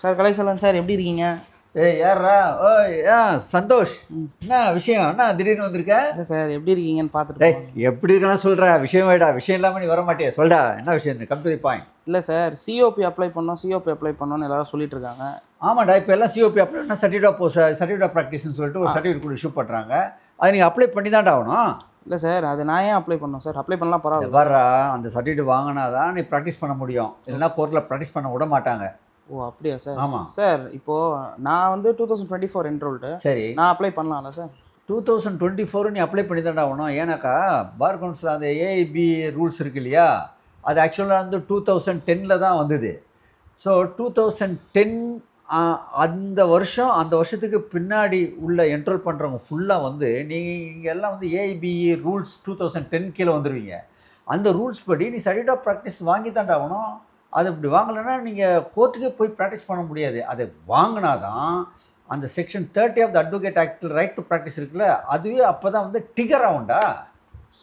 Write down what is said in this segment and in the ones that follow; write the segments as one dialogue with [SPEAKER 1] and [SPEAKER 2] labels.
[SPEAKER 1] Sir Kalaiselvan sir எப்படி இருக்கீங்க?
[SPEAKER 2] ஏய் யாரா? ஓய் சந்தோஷ். என்ன விஷயம்? என்ன திடீர்னு வந்திருக்க?
[SPEAKER 1] இல்லை சார் எப்படி இருக்கீங்கன்னு பார்த்துட்டு
[SPEAKER 2] டேய்
[SPEAKER 1] போங்க.
[SPEAKER 2] எப்படி இருக்கான்னு சொல்ற, விஷயம் வேடா, விஷயம் இல்லாமல் நீ வர மாட்டியா? சொல்டா, என்ன விஷயம்? Come to the point.
[SPEAKER 1] இல்லை சார், சிஓபி அப்ளை பண்ணோன்னு எல்லாரும் சொல்லிட்டு இருக்காங்க.
[SPEAKER 2] ஆமாடா, இப்போ எல்லாம் சிஓபி அப்ளை பண்ணால் சர்டிஃபிகேட் ஆஃப் ப்ராக்டிஸ்னு சொல்லிட்டு ஒரு சர்டிஃபிகேட் கூட இஷ்யூ பண்ணுறாங்க. அதை நீங்கள் அப்ளை பண்ணி தான்டா ஆகணும்.
[SPEAKER 1] இல்லை சார், அது நான் ஏன் அப்ளை பண்ணோம் சார்? அப்ளை பண்ணலாம் பரவாயில்ல.
[SPEAKER 2] வர்றா, அந்த சர்டிஃபிகேட் வாங்கினா தான் நீ ப்ராக்டிஸ் பண்ண முடியும், இல்லைன்னா கோர்ட்டில் ப்ராக்டிஸ் பண்ண விட மாட்டாங்க.
[SPEAKER 1] ஓ அப்படியா சார்?
[SPEAKER 2] ஆமாம்
[SPEAKER 1] சார் இப்போது நான் வந்து 2024 என்ரோல்டு.
[SPEAKER 2] சரி,
[SPEAKER 1] நான் அப்ளை பண்ணலாம்ல சார்?
[SPEAKER 2] 2024 நீ அப்ளை பண்ணி தான்டா ஆகணும். ஏன்னாக்கா பார் கவுன்சில் அந்த ஏஐபி ரூல்ஸ் இருக்கு இல்லையா, அது ஆக்சுவலாக வந்து 2010 தான் வந்தது. ஸோ 2010 அந்த வருஷத்துக்கு பின்னாடி உள்ள என்ரோல் பண்ணுறவங்க ஃபுல்லாக வந்து நீங்கள் எல்லாம் வந்து ஏஐபிஇ ரூல்ஸ் 2010 கீழே வந்துடுவீங்க. அந்த ரூல்ஸ் படி நீ சர்டிஃபிகேட் ஆஃப் ப்ராக்டிஸ் வாங்கி தான்டா ஆகணும். அது இப்படி வாங்கலைன்னா நீங்கள் கோர்ட்டுக்கே போய் ப்ராக்டிஸ் பண்ண முடியாது. அதை வாங்கினா தான் அந்த செக்ஷன் 30 ஆஃப் த அட்வொகேட் ஆக்டில் ரைட் டு ப்ராக்டிஸ் இருக்குல்ல, அதுவே அப்போ தான் வந்து டிகர் ஆகும்டா.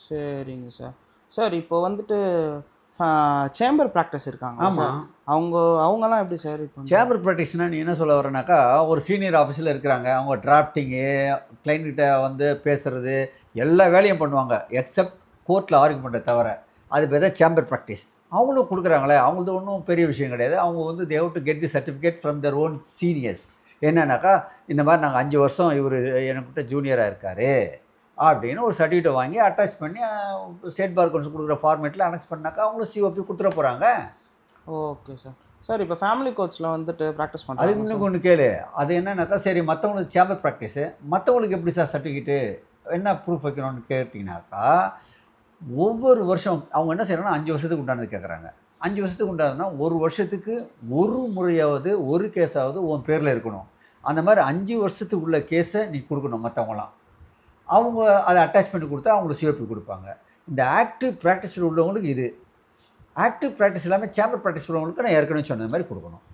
[SPEAKER 1] சரிங்க சார். சார் இப்போ வந்துட்டு சேம்பர் ப்ராக்டிஸ் இருக்காங்க.
[SPEAKER 2] ஆமாம்,
[SPEAKER 1] அவங்கெல்லாம் எப்படி சார்? இப்போ
[SPEAKER 2] சேம்பர் ப்ராக்டிஸ்னால் நீ என்ன சொல்ல வரேனாக்கா, ஒரு சீனியர் ஆஃபீஸில் இருக்கிறாங்க, அவங்க டிராஃப்டிங்கு, கிளைண்ட்கிட்ட வந்து பேசுகிறது, எல்லா வேலையும் பண்ணுவாங்க எக்ஸப்ட் கோர்ட்டில் ஆர்கியூமெண்ட்டை தவிர. அது பேர் தான் சேம்பர் ப்ராக்டிஸ். அவங்களும் கொடுக்குறாங்களே, அவங்களது ஒன்றும் பெரிய விஷயம் கிடையாது. அவங்க வந்து they have to get the certificate from their own seniors. என்னன்னாக்கா, இந்த மாதிரி நாங்கள் 5 வருஷம் இவர் என்கிட்ட ஜூனியராக இருக்கார் அப்படின்னு ஒரு சர்டிஃபிகேட்டை வாங்கி அட்டாச் பண்ணி ஸ்டேட் பார் கவுன்சில் கொடுக்குற ஃபார்மேட்டில் அனெக்ஸ் பண்ணாக்கா அவங்களும் சிஓபி கொடுத்துட போகிறாங்க.
[SPEAKER 1] Okay sir. சார் இப்போ ஃபேமிலி கோர்ட்ஸில் வந்துட்டு ப்ராக்டிஸ்
[SPEAKER 2] அது
[SPEAKER 1] பண்ணுறாங்க.
[SPEAKER 2] இன்னும் ஒன்று கேளு. அது என்னன்னாக்கா, சரி மற்றவங்களுக்கு சேம்பர் ப்ராக்டிஸு, மற்றவங்களுக்கு எப்படி சார் சர்டிஃபிகேட்டு, என்ன ப்ரூஃப் வைக்கணும்னு கேட்டிங்கனாக்கா, ஒவ்வொரு வருஷம் அவங்க என்ன செய்யறாங்கன்னா 5 வருஷத்துக்கு உண்டானது கேட்குறாங்க. 5 வருஷத்துக்கு உண்டானதுன்னா ஒரு வருஷத்துக்கு ஒரு முறையாவது ஒரு கேஸாவது உன் பேரில் இருக்கணும். அந்த மாதிரி 5 வருஷத்துக்கு உள்ள கேஸை நீ கொடுக்கணும். மற்றவங்களாம் அவங்க அதை அட்டாச் பண்ணி கொடுத்தா அவங்களுக்கு சிஓபி கொடுப்பாங்க. இந்த ஆக்டிவ் ப்ராக்டிஸில் உள்ளவங்களுக்கு இது, ஆக்டிவ் ப்ராக்டிஸ் இல்லாமல் சேம்பர் ப்ராக்டிஸ் உள்ளவங்களுக்கு நான் ஏற்கனவே சொன்ன மாதிரி கொடுக்கணும்.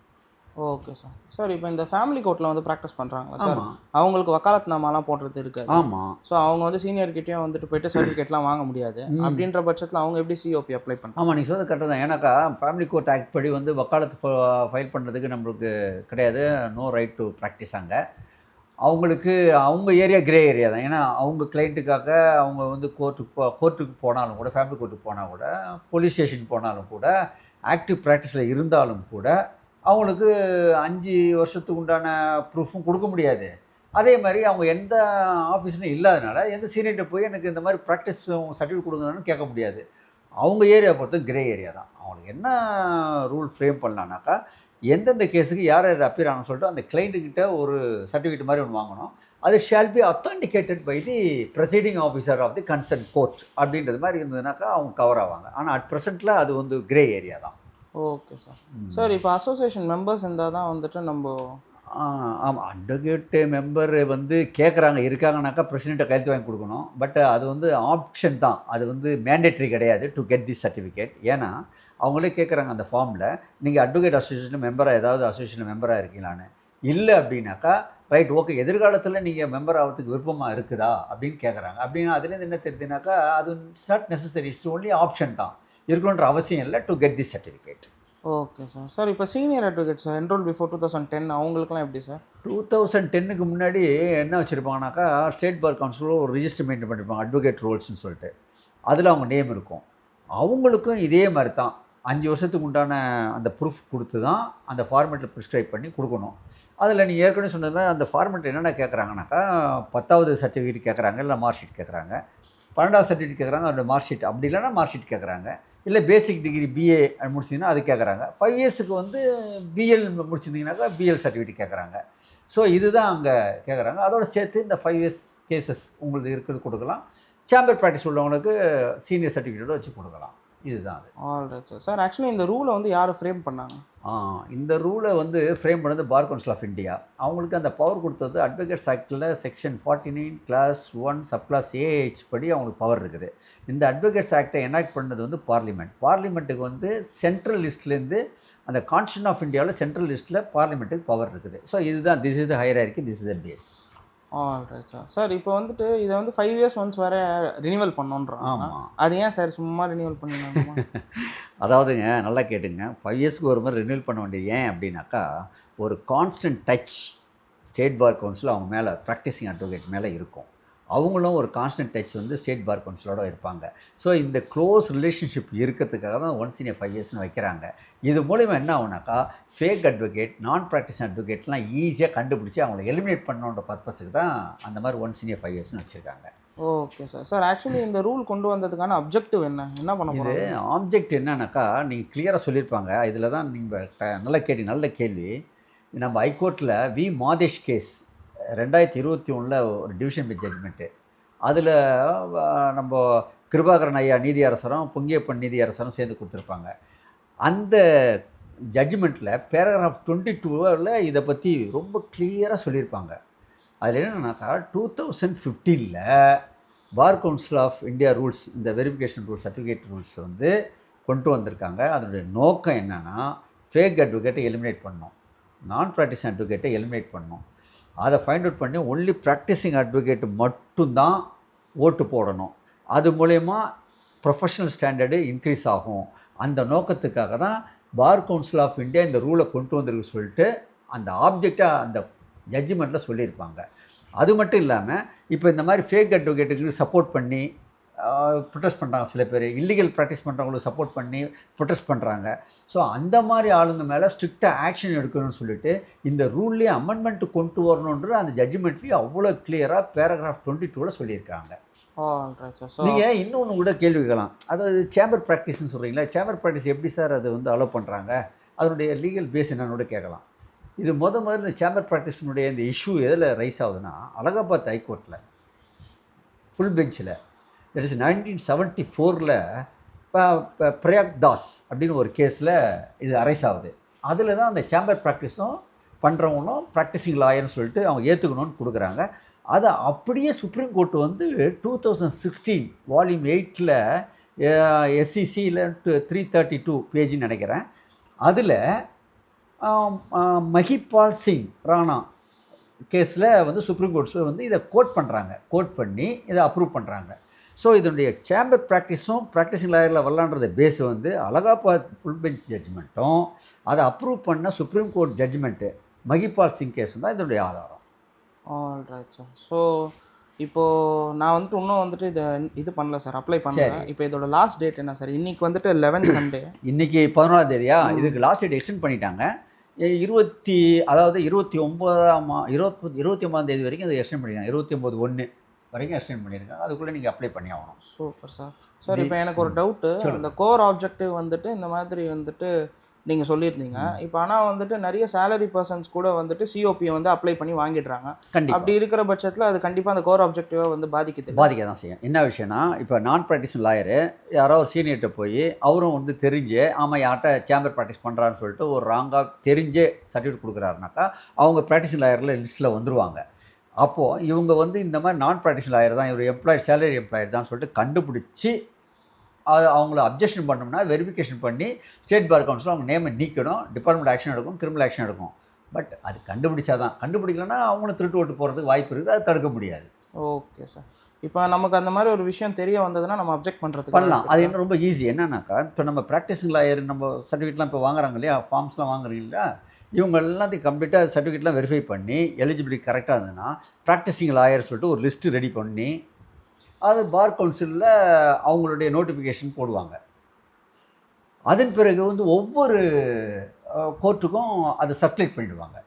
[SPEAKER 1] Okay sir. சார் இப்போ இந்த ஃபேமிலி கோர்ட்டில் வந்து ப்ராக்டிஸ் பண்ணுறாங்களா சார்?
[SPEAKER 2] ஆமாம்
[SPEAKER 1] அவங்களுக்கு வக்காலத் நாமாலாம் போடுறது இருக்காது.
[SPEAKER 2] ஆமாம்.
[SPEAKER 1] ஸோ அவங்க வந்து சீனியர்கிட்டையும் வந்துட்டு போய்ட்டு சர்டிஃபிகேட்லாம் வாங்க முடியாது. அப்படின்ற பட்சத்தில் அவங்க எப்படி சிஓபி அப்ளை பண்ணுறாங்க?
[SPEAKER 2] ஆமாம், நீங்கள் சொல்கிறது கரெக்டாக தான். ஏன்னாக்கா ஃபேமிலி கோர்ட் ஆக்ட் படி வந்து வக்காலத்து ஃபைல் பண்ணுறதுக்கு நம்மளுக்கு கிடையாது, நோ ரைட் டு ப்ராக்டிஸ். அங்கே அவங்களுக்கு அவங்க ஏரியா கிரே ஏரியா தான். ஏன்னா அவங்க கிளைண்ட்டுக்காக அவங்க வந்து கோர்ட்டுக்கு போனாலும் கூட, ஃபேமிலி கோர்ட்டுக்கு போனால் கூட, போலீஸ் ஸ்டேஷன் போனாலும் கூட, ஆக்டிவ் ப்ராக்டிஸில் இருந்தாலும் கூட அவங்களுக்கு 5 வருஷத்துக்கு உண்டான ப்ரூஃபும் கொடுக்க முடியாது. அதே மாதிரி அவங்க எந்த ஆஃபீஸ்லையும் இல்லாதனால எந்த சீனியர்கிட்ட போய் எனக்கு இந்த மாதிரி ப்ராக்டிஸ் சர்டிஃபிகேட் கொடுங்கன்னு கேட்க முடியாது. அவங்க ஏரியா பொறுத்து கிரே ஏரியா தான். அவங்களுக்கு என்ன ரூல் ஃப்ரேம் பண்ணலான்னாக்கா, எந்தெந்த கேஸுக்கு யார் யார் அப்பீர் ஆகணும்னு சொல்லிட்டு அந்த கிளைண்ட்டுக்கிட்ட ஒரு சர்டிஃபிகேட் மாதிரி ஒன்று வாங்கணும். அது shall be authenticated by the presiding officer of the concern court அப்படின்றது மாதிரி இருந்ததுனாக்கா அவங்க கவர் ஆவாங்க. ஆனால் அட் ப்ரெசென்ட்டில் அது வந்து கிரே ஏரியா தான்.
[SPEAKER 1] Okay sir. சார் இப்போ அசோசியேஷன் மெம்பர்ஸ் இருந்தால் தான் வந்துட்டு நம்ம
[SPEAKER 2] ஆமாம், அட்வொகேட்டு மெம்பர் வந்து கேட்குறாங்க, இருக்காங்கனாக்கா பிரசிடெண்ட்டை கையெழுத்து வாங்கி கொடுக்கணும். பட் அது வந்து ஆப்ஷன் தான், அது வந்து மேண்டேட்ரி கிடையாது டு கெட் திஸ் சர்டிஃபிகேட். ஏன்னா அவங்களே கேட்குறாங்க அந்த ஃபார்மில், நீங்கள் அட்வொகேட் அசோசியேஷனில் மெம்பராக, ஏதாவது அசோசியேஷனில் மெம்பராக இருக்கீங்களான்னு. இல்லை அப்படின்னாக்கா, ரைட் ஓகே, எதிர்காலத்தில் நீங்கள் மெம்பர் ஆகிறதுக்கு விருப்பமாக இருக்குதா அப்படின்னு கேட்குறாங்க. அப்படின்னா அதுலேருந்து என்ன தெரியுதுனாக்கா, அது it's not necessary, it's only option தான், இருக்கணுன்ற அவசியம் இல்லை to get this certificate.
[SPEAKER 1] Okay sir. Sir இப்போ senior advocate sir enrol before 2010 அவங்களுக்குலாம் எப்படி சார்?
[SPEAKER 2] 2010க்கு முன்னாடி என்ன வச்சுருப்பாங்கனாக்கா, ஸ்டேட் பார் கவுன்சிலில் ஒரு ரிஜிஸ்டர் மெயின்டைன் பண்ணியிருப்பாங்க, அட்வொகேட் ரோல்ஸ்னு சொல்லிட்டு. அதில் அவங்க நேம் இருக்கும். அவங்களுக்கும் இதே மாதிரி தான் 5 வருஷத்துக்கு உண்டான அந்த ப்ரூஃப் கொடுத்து தான் அந்த ஃபார்மேட்டில் ப்ரிஸ்கிரைப் பண்ணி கொடுக்கணும். அதில் நீங்கள் ஏற்கனவே சொன்ன மாதிரி அந்த ஃபார்மேட் என்னென்ன கேட்குறாங்கனாக்கா, 10வது சர்டிஃபிகேட் கேட்குறாங்க, இல்லை மார்க் ஷீட் கேட்குறாங்க. 12வது சர்டிஃபிகேட் கேட்குறாங்க, அதோட மார்க் ஷீட், அப்படி இல்லைன்னா மார்க் ஷீட் கேட்குறாங்க. இல்லை பேசிக் டிகிரி பிஏ முடிச்சிங்கன்னா அது கேட்குறாங்க. 5 இயர்ஸுக்கு வந்து பிஎல் முடிச்சிருந்தீங்கன்னாக்கா பிஎல் சர்டிஃபிகேட் கேட்குறாங்க. ஸோ இதுதான் அங்கே கேட்குறாங்க. அதோட சேர்த்து இந்த 5 இயர்ஸ் கேசஸ் உங்களுக்கு இருக்கிறது கொடுக்கலாம். சேம்பர் ப்ராக்டிஸ் உள்ளவங்களுக்கு சீனியர் சர்டிஃபிகேட்டோட வச்சு கொடுக்கலாம். இதுதான் அது.
[SPEAKER 1] Alright sir. சார் ஆக்சுவலி இந்த ரூலை வந்து யார் ஃப்ரேம் பண்ணாங்க?
[SPEAKER 2] இந்த ரூலை வந்து ஃப்ரேம் பண்ணது பார் கவுன்சில் ஆஃப் இந்தியா. அவங்களுக்கு அந்த பவர் கொடுத்தது அட்வொகேட்ஸ் ஆக்டில் section 49 clause 1 sub clause AH படி அவங்களுக்கு பவர் இருக்குது. இந்த அட்வொகேட்ஸ் ஆக்டை எனாக்ட் பண்ணது வந்து பார்லிமெண்ட்டுக்கு வந்து சென்ட்ரல் லிஸ்ட்லேருந்து அந்த கான்ஸ்டியூஷன் ஆஃப் இந்தியாவில் சென்ட்ரல் லிஸ்ட்டில் பார்லிமெண்ட்டுக்கு பவர் இருக்குது. ஸோ இதுதான், this is the hierarchy, this is the base.
[SPEAKER 1] Alright sir. Sir இப்போ வந்துட்டு இதை வந்து 5 இயர்ஸ் ஒன்ஸ் வர ரினிவல் பண்ணோன்றாங்க.
[SPEAKER 2] ஆமாம்.
[SPEAKER 1] அது ஏன் சார் சும்மா ரினிவல் பண்ணிடலாமா?
[SPEAKER 2] அதாவதுங்க நல்லா கேட்டுங்க, 5 இயர்ஸ்க்கு ஒரு மாதிரி ரினியூல் பண்ண வேண்டியது ஏன் அப்படின்னாக்கா, ஒரு constant touch state bar council அவங்க மேலே ப்ராக்டிசிங் அட்வொகேட் மேலே இருக்கும். அவங்களும் ஒரு கான்ஸ்டன்ட் டச் வந்து ஸ்டேட் பார் கவுன்சிலோட இருப்பாங்க. ஸோ இந்த க்ளோஸ் ரிலேஷன்ஷிப் இருக்கிறதுக்காக தான் ஒன்ஸ் இன் 5 இயர்ஸ்னு வைக்கிறாங்க. இது மூலிமா என்ன ஆகுனாக்கா, ஃபேக் அட்வொகேட், நான் ப்ராக்டிஸ் அட்வொகேட்லாம் ஈஸியாக கண்டுபிடிச்சி அவங்கள எலிமினேட் பண்ணணுன்ற பர்பஸுக்கு தான் அந்த மாதிரி ஒன்ஸ் இன் 5 இயர்ஸ்னு வச்சுருக்காங்க.
[SPEAKER 1] Okay sir. சார் ஆக்சுவலி இந்த ரூல் கொண்டு வந்ததுக்கான அப்ஜெக்டிவ் என்ன பண்ண
[SPEAKER 2] இது
[SPEAKER 1] போறாங்க?
[SPEAKER 2] ஆப்ஜெக்ட் என்னன்னாக்கா, நீங்கள் கிளியராக சொல்லியிருப்பாங்க. இதில தான் நல்லா கேட்டீங்க, நல்ல கேள்வி. நம்ம ஹைகோர்ட்டில் வி. மாதேஷ் கேஸ் 2021ல் ஒரு டிவிஷன் பெஞ்ச் ஜட்ஜ்மெண்ட்டு. அதில் நம்ம கிருபாகரன் ஐயா நீதியரசரும், பொங்கியப்பன் நீதியரசரும் சேர்ந்து கொடுத்துருப்பாங்க. அந்த ஜட்ஜ்மெண்ட்டில் பேராகிராஃப் 22ல் இதை பற்றி ரொம்ப கிளியராக சொல்லியிருப்பாங்க. அதில் என்னென்னாக்கா, 2015ல் bar council of India rules, இந்த வெரிஃபிகேஷன் ரூல்ஸ், சர்டிஃபிகேட் ரூல்ஸ் வந்து கொண்டு வந்திருக்காங்க. அதனுடைய நோக்கம் என்னென்னா, ஃபேக் அட்வொகேட்டை எலிமினேட் பண்ணணும், நான் ப்ராக்டிசிங் அட்வொகேட்டை எலிமினேட் பண்ணணும். அதை ஃபைண்ட் அவுட் பண்ணி ஒன்லி ப்ராக்டிசிங் அட்வொகேட்டு மட்டும்தான் ஓட்டு போடணும். அது மூலயமா ப்ரொஃபஷனல் ஸ்டாண்டர்டு இன்க்ரீஸ் ஆகும். அந்த நோக்கத்துக்காக தான் பார் கவுன்சில் ஆஃப் இந்தியா இந்த ரூலை கொண்டு வந்திருக்கு சொல்லிட்டு அந்த ஆப்ஜெக்டாக அந்த ஜட்ஜ்மெண்ட்டில் சொல்லியிருப்பாங்க. அது மட்டும் இல்லாமல், இப்போ இந்த மாதிரி ஃபேக் அட்வொகேட்டுக்கு சப்போர்ட் பண்ணி ப்ரொட்டஸ்ட் பண்ணுறாங்க. சில பேர் இல்லீகல் ப்ராக்டிஸ் பண்ணுறவங்களுக்கு சப்போர்ட் பண்ணி ப்ரொட்டஸ்ட் பண்ணுறாங்க. ஸோ அந்த மாதிரி ஆளுங்க மேலே ஸ்ட்ரிக்டாக ஆக்ஷன் எடுக்கணும்னு சொல்லிட்டு இந்த ரூல்லேயே அமெண்ட்மெண்ட் கொண்டு வரணுன்றது அந்த ஜட்ஜ்மெண்ட்லேயே அவ்வளோ கிளியராக பேராகிராஃப் 22ல் சொல்லியிருக்காங்க. நீங்கள் இன்னொன்று கூட கேள்வி கேட்கலாம். அதாவது சேம்பர் ப்ராக்டிஸ்ன்னு சொல்கிறீங்களா, சேம்பர் ப்ராக்டிஸ் எப்படி சார் அது வந்து அலோவ் பண்ணுறாங்க, அதனுடைய லீகல் பேஸ் என்னன்னு கூட கேட்கலாம். இது முதல்ல இந்த சேம்பர் ப்ராக்டிஸினுடைய இந்த இஷ்யூ எதில் ரைஸ் ஆகுதுன்னா, அலகாபாத் ஹைகோர்ட்டில் ஃபுல் பெஞ்சில், தட் இஸ் 1974ல் பிரயாக் தாஸ் அப்படின்னு ஒரு கேஸில் இது அரைஸ் ஆகுது. அதில் தான் அந்த சேம்பர் ப்ராக்டிஸும் பண்ணுறவங்களும் ப்ராக்டிசிங் லாயர்னு சொல்லிட்டு அவங்க ஏற்றுக்கணும்னு கொடுக்குறாங்க. அதை அப்படியே சுப்ரீம் கோர்ட் வந்து 2016 வால்யூம் 8ல் SCCயில் 332 பேஜ்னு நினைக்கிறேன். அதில் மஹிபால் சிங் ராணா கேஸில் வந்து சுப்ரீம் கோர்ட்ஸில் வந்து இதை கோட் பண்ணுறாங்க. கோட் பண்ணி இதை அப்ரூவ் பண்ணுறாங்க. ஸோ இதனுடைய சேம்பர் ப்ராக்டிஸும் ப்ராக்டிசிங் லாயரில் வரலான்றத பேஸ் வந்து அலகாபாத் ஃபுல் பெஞ்ச் ஜட்ஜ்மெண்ட்டும் அதை அப்ரூவ் பண்ண supreme court judgment Mahipal Singh கேஸும் தான் இதனுடைய ஆதாரம்.
[SPEAKER 1] Alright sir. ஸோ இப்போது நான் வந்துட்டு இன்னும் வந்துட்டு இது பண்ணல சார், அப்ளை பண்ணல. இப்போ இதோட லாஸ்ட் டேட் என்ன சார்? இன்றைக்கி வந்துட்டு 11 சண்டே,
[SPEAKER 2] இன்றைக்கி 11ஆம் தேதியா? இதுக்கு லாஸ்ட் டேட் எக்ஸ்டெண்ட் பண்ணிட்டாங்க. 29ஆம் தேதி வரைக்கும் அதை எக்ஸ்டெண்ட் பண்ணியிருக்காங்க. 29/1 வரைக்கும் எக்ஸ்டெண்ட் பண்ணியிருக்காங்க. அதுக்குள்ளே நீங்கள் அப்ளை பண்ணி ஆகணும்.
[SPEAKER 1] Super sir. சார் இப்போ எனக்கு ஒரு டவுட்டு, இந்த கோர் ஆப்ஜெக்டிவ் வந்துட்டு இந்த மாதிரி வந்துட்டு நீங்கள் சொல்லியிருந்தீங்க. இப்போ ஆனால் வந்துட்டு நிறைய சேலரி பர்சன்ஸ் கூட வந்துட்டு சிஓபியை வந்து அப்ளை பண்ணி வாங்கிடுறாங்க. அப்படி இருக்கிற பட்சத்தில் அது கண்டிப்பாக அந்த கோர் ஆப்ஜெக்டிவை வந்து பாதிக்க
[SPEAKER 2] தான் செய்யும். என்ன விஷயம்னா, இப்போ நான் ப்ராக்டிஸ் லாயரு யாரோ ஒரு சீனியர்கிட்ட போய் அவரும் வந்து தெரிஞ்சு ஆமாம் யார்கிட்ட சேம்பர் ப்ராக்டிஸ் பண்ணுறான்னு சொல்லிட்டு ஒரு ராங்காக தெரிஞ்சே சர்டிஃபிகேட் கொடுக்குறாருனாக்கா அவங்க ப்ராக்டிஸ் லாயரில் லிஸ்ட்டில் வந்துடுவாங்க. அப்போது இவங்க வந்து இந்த மாதிரி நான் ப்ராக்டிஸ் லாயர் தான், இவர் எம்ப்ளாய்டு சேலரி எம்ப்ளாய்டு தான் சொல்லிட்டு கண்டுபிடிச்சி அவங்கள அப்ஜெக்ஷன் பண்ணோம்னா வெரிஃபிகேஷன் பண்ணி ஸ்டேட் பார் கவுன்சில் அவங்க நேமை நீக்கணும், டிபார்ட்மெண்ட் ஆக்ஷன் எடுக்கும், கிரிமினல் ஆக்ஷன் எடுக்கும். பட் அது கண்டுபிடிச்சாதான், கண்டுபிடிக்கலன்னா அவங்களும் திருட்டு ஓட்டு போகிறதுக்கு வாய்ப்பு இருக்குது, அதை தடுக்க முடியாது.
[SPEAKER 1] Okay sir. இப்போ நமக்கு அந்த மாதிரி ஒரு விஷயம் தெரிய வந்ததுன்னா நம்ம அப்ஜெக்ட் பண்ணுறதுக்கு
[SPEAKER 2] பண்ணலாம். அது என்ன ரொம்ப ஈஸி. என்னன்னாக்கா, இப்போ நம்ம ப்ராக்டிசிங் லாயர் நம்ம சர்டிஃபிகேட்லாம் இப்போ வாங்குறாங்க இல்லையா, ஃபார்ம்ஸ்லாம் வாங்குறீங்க இல்லையா, இவங்க எல்லாத்தையும் கம்ப்ளீட்டாக சர்டிஃபிகேட்லாம் வெரிஃபை பண்ணி எலிஜிபிலிட்டி கரெக்டாக இருந்ததுன்னா ப்ராக்டிசிங் லாயர் சொல்லிட்டு ஒரு லிஸ்ட்டு ரெடி பண்ணி அது பார் கவுன்சிலில் அவங்களுடைய நோட்டிஃபிகேஷன் போடுவாங்க. அதன் பிறகு வந்து ஒவ்வொரு கோர்ட்டுக்கும் அதை சர்க்குலேட் பண்ணிவிடுவாங்க.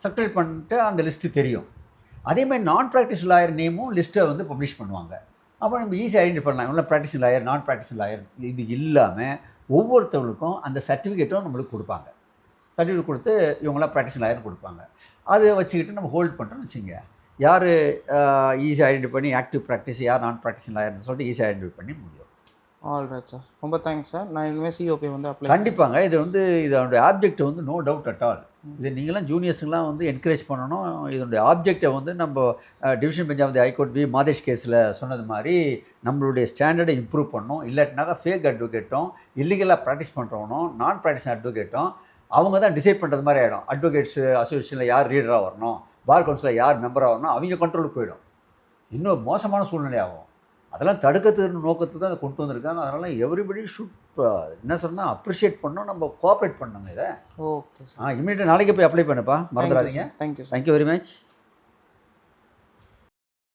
[SPEAKER 2] சர்க்குலேட் பண்ணிட்டு அந்த லிஸ்ட்டு தெரியும். அதேமாதிரி நான் ப்ராக்டிஸ் லாயர் நேமும் லிஸ்ட்டை வந்து பப்ளிஷ் பண்ணுவாங்க. அப்போ நம்ம ஈஸியாக ஐடென்டிஃபை பண்ணலாம், இவங்க ப்ராக்டிசிங் லாயர், நான் ப்ராக்டிசிங் லாயர். இது இல்லாமல் ஒவ்வொருத்தவங்களுக்கும் அந்த சர்டிஃபிகேட்டும் நம்மளுக்கு கொடுப்பாங்க. சர்டிஃபிகேட் கொடுத்து இவங்களாம் ப்ராக்டிசிங் லாயர்னு கொடுப்பாங்க. அதை வச்சுக்கிட்டு நம்ம ஹோல்ட் பண்ணுறோன்னு வச்சுங்க, யார் ஈஸியாக ஐடென்டிஃபை பண்ணி ஆக்டிவ் ப்ராக்டிஸ், யார் நான் ப்ராக்டிசிங் லாயர்னு சொல்லிட்டு ஈஸியாக ஐடென்டிஃபை பண்ணி முடியும்.
[SPEAKER 1] ஆல்ரைட் சார், ரொம்ப தேங்க்ஸ் சார். நான் இனிமேல் சிஓபி வந்து அப்ளை
[SPEAKER 2] கண்டிப்பாங்க. இது வந்து இதனுடைய ஆப்ஜெக்ட் வந்து நோ டவுட் அட் ஆல். இது நீங்களாம் ஜூனியர்ஸுங்களாம் வந்து என்கரேஜ் பண்ணணும். இதனுடைய ஆப்ஜெக்டை வந்து நம்ம division bench of the high court V. Madhesh கேஸில் சொன்னது மாதிரி நம்மளுடைய ஸ்டாண்டர்டை இம்ப்ரூவ் பண்ணணும். இல்லாட்டினாக்கா ஃபேக் அட்வொகேட்டும் இல்லீகலாக ப்ராக்டிஸ் பண்ணுறவனும் நான் ப்ராக்டிஸ் அட்வொகேட்டும் அவங்க தான் டிசைட் பண்ணுறது மாதிரி ஆகிடும். அட்வொகேட்ஸ் அசோசியேஷனில் யார் லீடராக வரணும், பார் கவுன்சிலில் யார் மெம்பர் ஆகணும்னா அவங்க கண்ட்ரோலுக்கு போயிடும், இன்னும் மோசமான சூழ்நிலை ஆகும். அதெல்லாம் தடுக்கிறதுக்கு நோக்கத்துக்கு தான் அதை கொண்டு வந்திருக்காங்க. அதனால் எவ்ரிபடி ஷுட் என்ன சொன்னால் அப்ரிஷியேட் பண்ணோம், நம்ம கோஆப்ரேட் பண்ணோங்க இதை.
[SPEAKER 1] Okay sir.
[SPEAKER 2] இமீடியட் நாளைக்கு போய் அப்ளை பண்ணுப்பா, மறந்துடாதீங்க.
[SPEAKER 1] தேங்க்யூ.
[SPEAKER 2] Thank you very much.